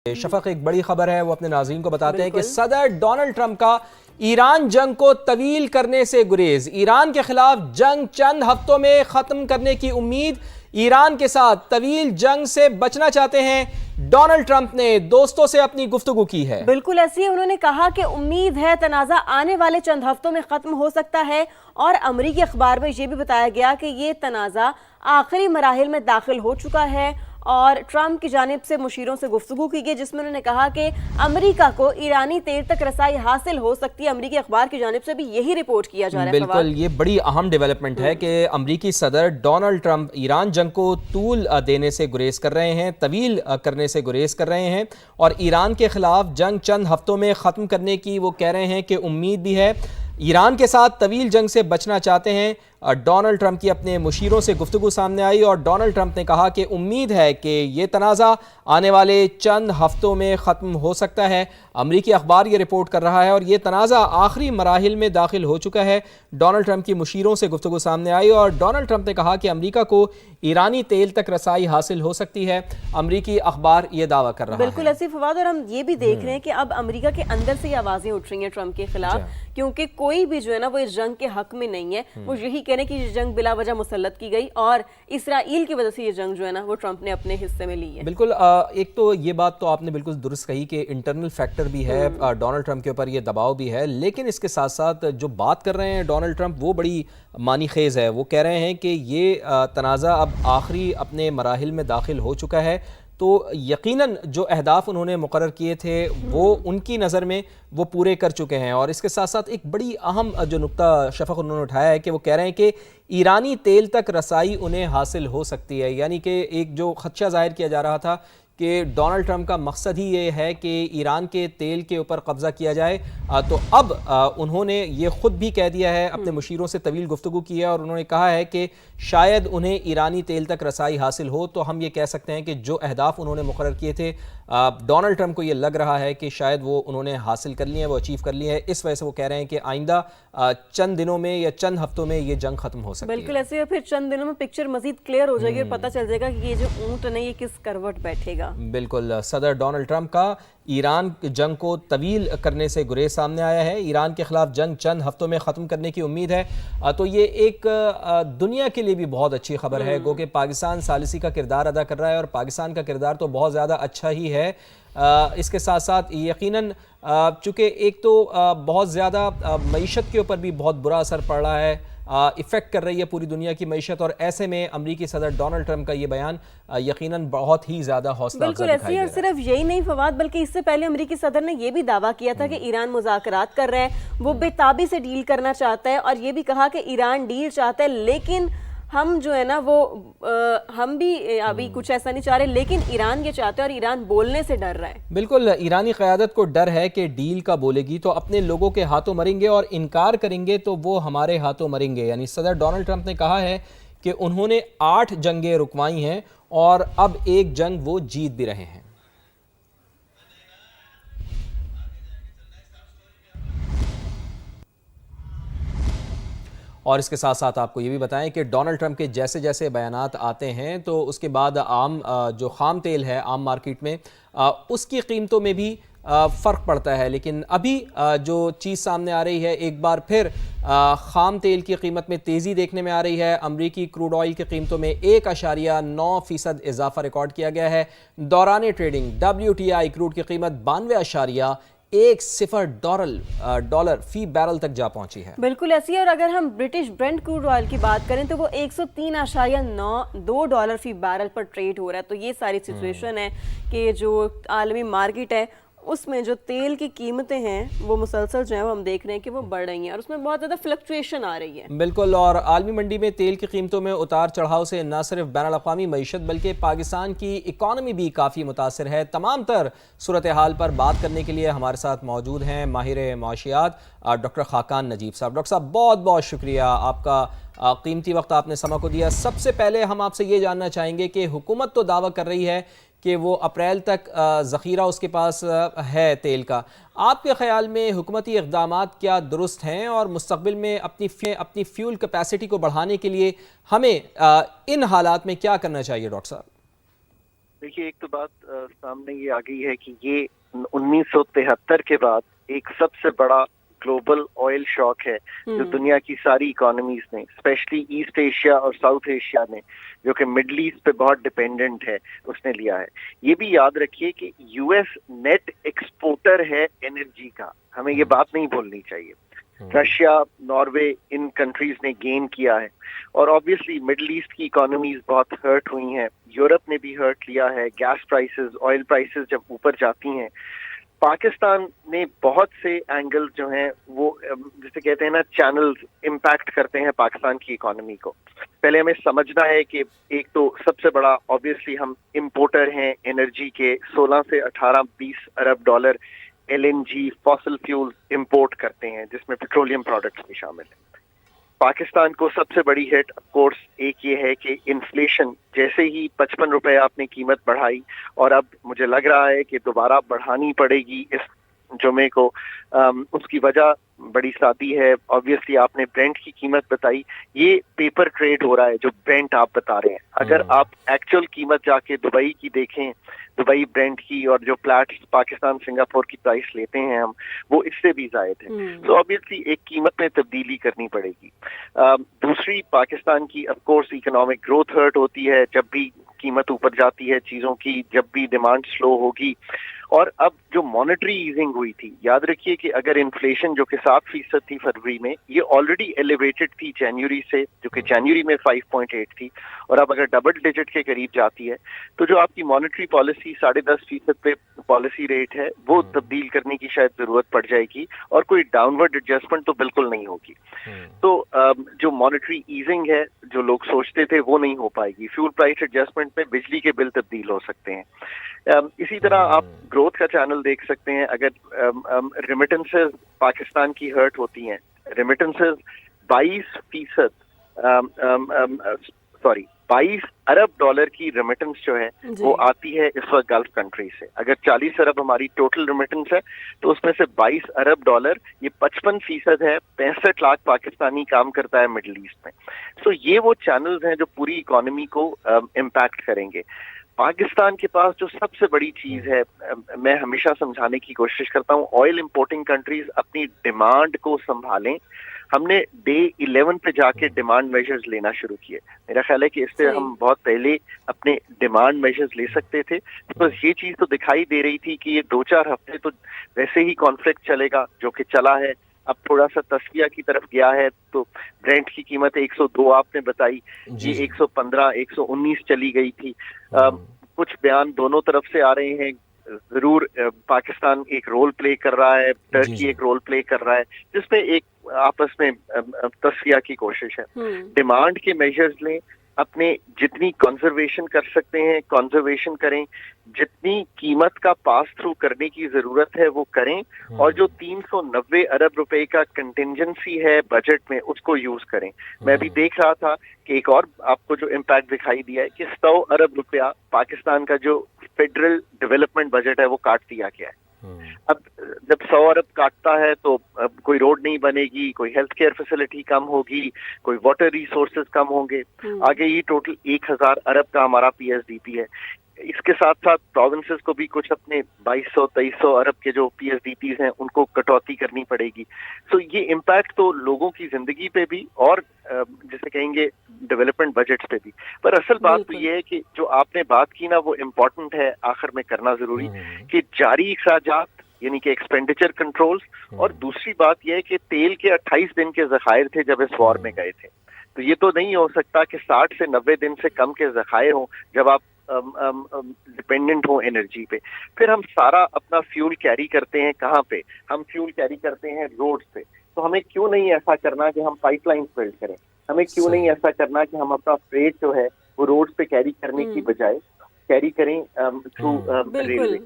شفق ایک بڑی خبر ہے، وہ اپنے ناظرین کو بتاتے ہیں کہ صدر ڈونلڈ ٹرمپ کا ایران جنگ کو طویل کرنے سے گریز۔ ایران کے خلاف جنگ چند ہفتوں میں ختم کرنے کی امید۔ ایران کے ساتھ طویل جنگ سے بچنا چاہتے ہیں۔ ڈونلڈ ٹرمپ نے دوستوں سے اپنی گفتگو کی ہے۔ بالکل ایسی انہوں نے کہا کہ امید ہے تنازع آنے والے چند ہفتوں میں ختم ہو سکتا ہے، اور امریکی اخبار میں یہ بھی بتایا گیا کہ یہ تنازع آخری مراحل میں داخل ہو چکا ہے، اور ٹرمپ کی جانب سے مشیروں سے گفتگو کی گئی جس میں انہوں نے کہا کہ امریکہ کو ایرانی تیل تک رسائی حاصل ہو سکتی ہے۔ امریکی اخبار کی جانب سے بھی یہی رپورٹ کیا جا رہا ہے۔ بالکل، یہ بڑی اہم ڈیولپمنٹ ہے کہ امریکی صدر ڈونلڈ ٹرمپ ایران جنگ کو طول دینے سے گریز کر رہے ہیں، طویل کرنے سے گریز کر رہے ہیں، اور ایران کے خلاف جنگ چند ہفتوں میں ختم کرنے کی وہ کہہ رہے ہیں کہ امید بھی ہے۔ ایران کے ساتھ طویل جنگ سے بچنا چاہتے ہیں۔ ڈونلڈ ٹرمپ کی اپنے مشیروں سے گفتگو سامنے آئی، اور ڈونلڈ ٹرمپ نے کہا کہ امید ہے کہ یہ تنازع آنے والے چند ہفتوں میں ختم ہو سکتا ہے۔ امریکی اخبار یہ رپورٹ کر رہا ہے، اور یہ تنازع آخری مراحل میں داخل ہو چکا ہے۔ ڈونلڈ ٹرمپ کی مشیروں سے گفتگو سامنے آئی، اور ڈونلڈ ٹرمپ نے کہا کہ امریکہ کو ایرانی تیل تک رسائی حاصل ہو سکتی ہے۔ امریکی اخبار یہ دعویٰ کر رہا ہے۔ بالکل ایسی فواد، اور ہم یہ بھی دیکھ رہے ہیں کہ اب امریکہ کے اندر سے یہ آوازیں اٹھ رہی ہیں ٹرمپ کے خلاف، کیونکہ کوئی بھی جو ہے نا وہ اس جنگ کے حق میں نہیں ہے۔ وہ یہی کہہ رہے ہیں کہ یہ جنگ بلا وجہ مسلط کی گئی، اور اسرائیل کی وجہ سے یہ جنگ جو ہے نا وہ ٹرمپ نے اپنے حصے میں لی ہے۔ بالکل، ایک تو یہ بات تو آپ نے بالکل درست کہی کہ انٹرنل فیکٹر بھی ہے، ڈونلڈ ٹرمپ کے اوپر یہ دباؤ بھی ہے، لیکن اس کے ساتھ ساتھ جو بات کر رہے ہیں ڈونلڈ ٹرمپ وہ بڑی معنی خیز ہے۔ وہ کہہ رہے ہیں کہ یہ تنازع اب آخری اپنے مراحل میں داخل ہو چکا ہے، تو یقیناً جو اہداف انہوں نے مقرر کیے تھے وہ ان کی نظر میں وہ پورے کر چکے ہیں۔ اور اس کے ساتھ ساتھ ایک بڑی اہم جو نقطہ شفق انہوں نے اٹھایا ہے کہ وہ کہہ رہے ہیں کہ ایرانی تیل تک رسائی انہیں حاصل ہو سکتی ہے، یعنی کہ ایک جو خدشہ ظاہر کیا جا رہا تھا کہ ڈونلڈ ٹرمپ کا مقصد ہی یہ ہے کہ ایران کے تیل کے اوپر قبضہ کیا جائے، تو اب انہوں نے یہ خود بھی کہہ دیا ہے، اپنے مشیروں سے طویل گفتگو کی ہے، اور انہوں نے کہا ہے کہ شاید انہیں ایرانی تیل تک رسائی حاصل ہو، تو ہم یہ کہہ سکتے ہیں کہ جو اہداف انہوں نے مقرر کیے تھے ڈونلڈ ٹرمپ کو یہ لگ رہا ہے کہ شاید وہ انہوں نے حاصل کر لی ہیں، وہ اچیو کر لی ہے۔ اس وجہ سے وہ کہہ رہے ہیں کہ آئندہ چند دنوں میں یا چند ہفتوں میں یہ جنگ ختم ہو سکتی ہے۔ بالکل ایسے، اور پھر چند دنوں میں پکچر مزید کلیئر ہو جائے گی، اور پتہ چل جائے گا کہ یہ جو اونٹ نہیں یہ کس کروٹ بیٹھے گا۔ بالکل، صدر ڈونلڈ ٹرمپ کا ایران جنگ کو طویل کرنے سے گریز سامنے آیا ہے۔ ایران کے خلاف جنگ چند ہفتوں میں ختم کرنے کی امید ہے، تو یہ ایک دنیا کے لیے بھی بہت اچھی خبر ہے، گو کہ پاکستان ثالثی کا کردار ادا کر رہا ہے، اور پاکستان کا کردار تو بہت زیادہ اچھا ہی ہے۔ اس کے ساتھ ساتھ یقیناً چونکہ ایک تو بہت زیادہ معیشت کے اوپر بھی بہت برا اثر پڑ رہا ہے، افیکٹ کر رہی ہے پوری دنیا کی معیشت، اور ایسے میں امریکی صدر ڈونلڈ ٹرمپ کا یہ بیان یقیناً بہت ہی زیادہ حوصلہ افزا دکھائی دے رہا ہے۔ بالکل ایسی، اور صرف یہی نہیں فواد، بلکہ اس سے پہلے امریکی صدر نے یہ بھی دعویٰ کیا تھا کہ ایران مذاکرات کر رہا ہے، وہ بے تابی سے ڈیل کرنا چاہتا ہے، اور یہ بھی کہا کہ ایران ڈیل چاہتا ہے، لیکن ہم جو ہے نا وہ ہم بھی ابھی کچھ ایسا نہیں چاہ رہے، لیکن ایران یہ چاہتا ہے، اور ایران بولنے سے ڈر رہا ہے۔ بالکل، ایرانی قیادت کو ڈر ہے کہ ڈیل کا بولے گی تو اپنے لوگوں کے ہاتھوں مریں گے، اور انکار کریں گے تو وہ ہمارے ہاتھوں مریں گے۔ یعنی صدر ڈونلڈ ٹرمپ نے کہا ہے کہ انہوں نے 8 جنگیں رکوائی ہیں، اور اب ایک جنگ وہ جیت بھی رہے ہیں۔ اور اس کے ساتھ ساتھ آپ کو یہ بھی بتائیں کہ ڈونلڈ ٹرمپ کے جیسے جیسے بیانات آتے ہیں تو اس کے بعد عام جو خام تیل ہے عام مارکیٹ میں اس کی قیمتوں میں بھی فرق پڑتا ہے، لیکن ابھی جو چیز سامنے آ رہی ہے ایک بار پھر خام تیل کی قیمت میں تیزی دیکھنے میں آ رہی ہے۔ امریکی کروڈ آئل کی قیمتوں میں 1.9% اضافہ ریکارڈ کیا گیا ہے۔ دوران ٹریڈنگ WTI کروڈ کی قیمت 92.10 ڈالر فی بیرل تک جا پہنچی ہے۔ بالکل ایسی ہے، اور اگر ہم برٹش برنٹ کروڈ آئل کی بات کریں تو وہ 103.92 ڈالر فی بیرل پر ٹریڈ ہو رہا ہے۔ تو یہ ساری سچویشن ہے کہ جو عالمی مارکیٹ ہے اس میں جو تیل کی قیمتیں ہیں وہ مسلسل جو ہے وہ ہم دیکھ رہے ہیں کہ وہ بڑھ رہی ہیں، اور اس میں بہت زیادہ فلکچویشن آ رہی ہے۔ بالکل، اور عالمی منڈی میں تیل کی قیمتوں میں اتار چڑھاؤ سے نہ صرف بین الاقوامی معیشت بلکہ پاکستان کی اکانومی بھی کافی متاثر ہے۔ تمام تر صورتحال پر بات کرنے کے لیے ہمارے ساتھ موجود ہیں ماہر معاشیات ڈاکٹر خاقان نجیب صاحب۔ ڈاکٹر صاحب بہت بہت شکریہ، آپ کا قیمتی وقت آپ نے سما کو دیا۔ سب سے پہلے ہم آپ سے یہ جاننا چاہیں گے کہ حکومت تو دعویٰ کر رہی ہے کہ وہ اپریل تک ذخیرہ اس کے پاس ہے تیل کا، آپ کے خیال میں حکومتی اقدامات کیا درست ہیں، اور مستقبل میں اپنی فیول کیپیسٹی کو بڑھانے کے لیے ہمیں ان حالات میں کیا کرنا چاہیے ڈاکٹر صاحب؟ دیکھیے ایک تو بات سامنے یہ آ گئی ہے کہ یہ 1973 کے بعد ایک سب سے بڑا گلوبل آئل شاک ہے جو دنیا کی ساری اکانومیز نے اسپیشلی ایسٹ ایشیا اور ساؤتھ ایشیا نے جو کہ مڈل ایسٹ پہ بہت ڈپینڈنٹ ہے اس نے لیا ہے. یہ بھی یاد رکھیے کہ یو ایس نیٹ ایکسپورٹر ہے انرجی کا, ہمیں یہ بات نہیں بھولنی چاہیے. رشیا, ناروے, ان کنٹریز نے گین کیا ہے اور آبویسلی مڈل ایسٹ کی اکانومیز بہت ہرٹ ہوئی ہیں. یورپ نے بھی ہرٹ لیا ہے. گیس پرائسز, آئل پرائسز جب اوپر جاتی ہیں. پاکستان نے بہت سے اینگل جو ہیں وہ جسے کہتے ہیں نا چینلز امپیکٹ کرتے ہیں پاکستان کی اکانومی کو. پہلے ہمیں سمجھنا ہے کہ ایک تو سب سے بڑا آبویسلی ہم امپورٹر ہیں انرجی کے, 16 سے 18-20 ارب dollar L N G fossil fuel import کرتے ہیں جس میں پیٹرولیم پروڈکٹس بھی شامل ہیں. پاکستان کو سب سے بڑی ہٹ آف کورس ایک یہ ہے کہ انفلیشن جیسے ہی 55 روپے آپ نے قیمت بڑھائی اور اب مجھے لگ رہا ہے کہ دوبارہ بڑھانی پڑے گی اس جمعے کو. اس کی وجہ بڑی سادی ہے. آبویسلی آپ نے برینٹ کی قیمت بتائی, یہ پیپر ٹریڈ ہو رہا ہے جو برینٹ آپ بتا رہے ہیں. اگر آپ ایکچوئل قیمت جا کے دبئی کی دیکھیں, دبئی برینٹ کی اور جو فلیٹس پاکستان سنگاپور کی پرائس لیتے ہیں ہم, وہ اس سے بھی زائد ہے. تو آبویسلی ایک قیمت میں تبدیلی کرنی پڑے گی. دوسری پاکستان کی of course economic growth hurt ہوتی ہے جب بھی قیمت اوپر جاتی ہے چیزوں کی, جب بھی ڈیمانڈ سلو ہوگی. اور اب جو مانیٹری ایزنگ ہوئی تھی, یاد رکھیے کہ اگر انفلیشن جو کہ 7% تھی فروری میں, یہ آلریڈی ایلیویٹڈ تھی جنوری سے, جو کہ جنوری میں 5.8 تھی, اور اب اگر ڈبل ڈیجٹ کے قریب جاتی ہے تو جو آپ کی مانیٹری پالیسی 10.5% پہ پالیسی ریٹ ہے وہ تبدیل کرنے کی شاید ضرورت پڑ جائے گی, اور کوئی ڈاؤن ورڈ ایڈجسٹمنٹ تو بالکل نہیں ہوگی. تو جو مانیٹری ایزنگ ہے جو لوگ سوچتے تھے وہ نہیں ہو پائے گی. فیول پرائس ایڈجسٹمنٹ میں بجلی کے بل تبدیل ہو سکتے ہیں. اسی طرح آپ گروتھ کا چینل دیکھ سکتے ہیں. اگر ریمیٹنسز پاکستان کی ہرٹ ہوتی ہیں, ریمیٹنسز 22 ارب ڈالر کی ریمیٹنس جو ہے وہ آتی ہے اس وقت گلف کنٹری سے. اگر 40 ارب ہماری ٹوٹل ریمیٹنس ہے تو اس میں سے 22 ارب ڈالر, یہ 55% ہے. 65 لاکھ پاکستانی کام کرتا ہے مڈل ایسٹ میں. سو یہ وہ چینلز ہیں جو پوری اکانومی کو امپیکٹ کریں گے. پاکستان کے پاس جو سب سے بڑی چیز ہے, میں ہمیشہ سمجھانے کی کوشش کرتا ہوں, آئل امپورٹنگ کنٹریز اپنی ڈیمانڈ کو سنبھالیں. ہم نے ڈے 11 پہ جا کے ڈیمانڈ میجرز لینا شروع کیے. میرا خیال ہے کہ اس سے ہم بہت پہلے اپنے ڈیمانڈ میجرز لے سکتے تھے. بس یہ چیز تو دکھائی دے رہی تھی کہ یہ 2-4 ہفتے تو ویسے ہی کانفلکٹ چلے گا جو کہ چلا ہے. اب تھوڑا سا تصفیہ کی طرف گیا ہے تو برینٹ کی قیمت 102 آپ نے بتائی, یہ 115 119 چلی گئی تھی. کچھ بیان دونوں طرف سے آ رہے ہیں. ضرور پاکستان ایک رول پلے کر رہا ہے, ٹرکی ایک رول پلے کر رہا ہے, جس میں ایک آپس میں تصفیہ کی کوشش ہے. ڈیمانڈ کے میجرز لیں, اپنے جتنی کنزرویشن کر سکتے ہیں کنزرویشن کریں, جتنی قیمت کا پاس تھرو کرنے کی ضرورت ہے وہ کریں, اور جو 390 ارب روپے کا کنٹینجنسی ہے بجٹ میں اس کو یوز کریں. میں بھی دیکھ رہا تھا کہ ایک اور آپ کو جو امپیکٹ دکھائی دیا ہے کہ 100 ارب روپیہ پاکستان کا جو فیڈرل ڈیولپمنٹ بجٹ ہے وہ کاٹ دیا گیا ہے. اب جب 100 ارب کاٹتا ہے تو کوئی روڈ نہیں بنے گی, کوئی ہیلتھ کیئر فیسلٹی کم ہوگی, کوئی واٹر ریسورسز کم ہوں گے. آگے یہ ٹوٹل 1000 ارب کا ہمارا پی ایس ڈی پی ہے. اس کے ساتھ ساتھ پروونسز کو بھی کچھ اپنے 2200-2300 ارب کے جو پی ایس ڈی پیز ہیں ان کو کٹوتی کرنی پڑے گی. سو یہ امپیکٹ تو لوگوں کی زندگی پہ بھی اور جسے کہیں گے ڈیولپمنٹ بجٹس پہ بھی. پر اصل بات تو یہ ہے کہ جو آپ نے بات کی نا وہ امپورٹنٹ ہے آخر میں کرنا ضروری, کہ جاری اخراجات یعنی کہ ایکسپینڈیچر کنٹرولز, اور دوسری بات یہ ہے کہ تیل کے 28 دن کے ذخائر تھے جب اس وار میں گئے تھے. تو یہ تو نہیں ہو سکتا کہ 60 سے 90 دن سے کم کے ذخائر ہوں جب آپ ڈپینڈنٹ ہوں انرجی پہ. پھر ہم سارا اپنا فیول کیری کرتے ہیں کہاں پہ؟ ہم فیول کیری کرتے ہیں روڈ پہ. تو ہمیں کیوں نہیں ایسا کرنا کہ ہم پائپ لائنز بلڈ کریں؟ ہمیں کیوں نہیں ایسا کرنا کہ ہم اپنا فریٹ جو ہے وہ روڈ پہ کیری کرنے کی بجائے کیری کریں تھرو ریلوے؟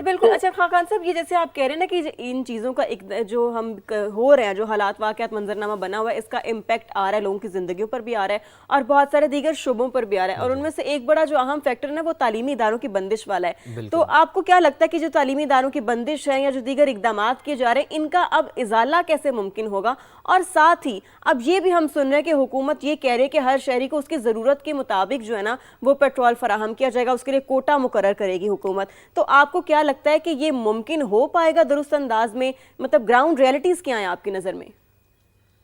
بالکل. اچھا خاقان صاحب، یہ جیسے آپ کہہ رہے ہیں نا کہ ان چیزوں کا جو ہم ہو رہے ہیں، جو حالات واقعات منظرنامہ بنا ہوا ہے، اس کا امپیکٹ آ رہا ہے لوگوں کی زندگیوں پر بھی آ رہا ہے اور بہت سارے دیگر شعبوں پر بھی آ رہا ہے، اور ان میں سے ایک بڑا جو اہم فیکٹر ہے وہ تعلیمی اداروں کی بندش والا ہے. تو آپ کو کیا لگتا ہے کہ جو تعلیمی اداروں کی بندش ہے یا جو دیگر اقدامات کیے جا رہے ہیں، ان کا اب ازالہ کیسے ممکن ہوگا؟ اور ساتھ ہی اب یہ بھی ہم سن رہے ہیں کہ حکومت یہ کہہ رہی ہے کہ ہر شہری کو اس کی ضرورت کے مطابق جو ہے نا وہ پیٹرول فراہم کیا جائے گا، اس کے لیے کوٹا مقرر کرے گی حکومت. تو آپ کو کیا لگتا ہے کہ یہ ممکن ہو پائے گا درست انداز میں؟ مطلب گراؤنڈ ریئلٹیز کیا ہیں آپ کی نظر میں؟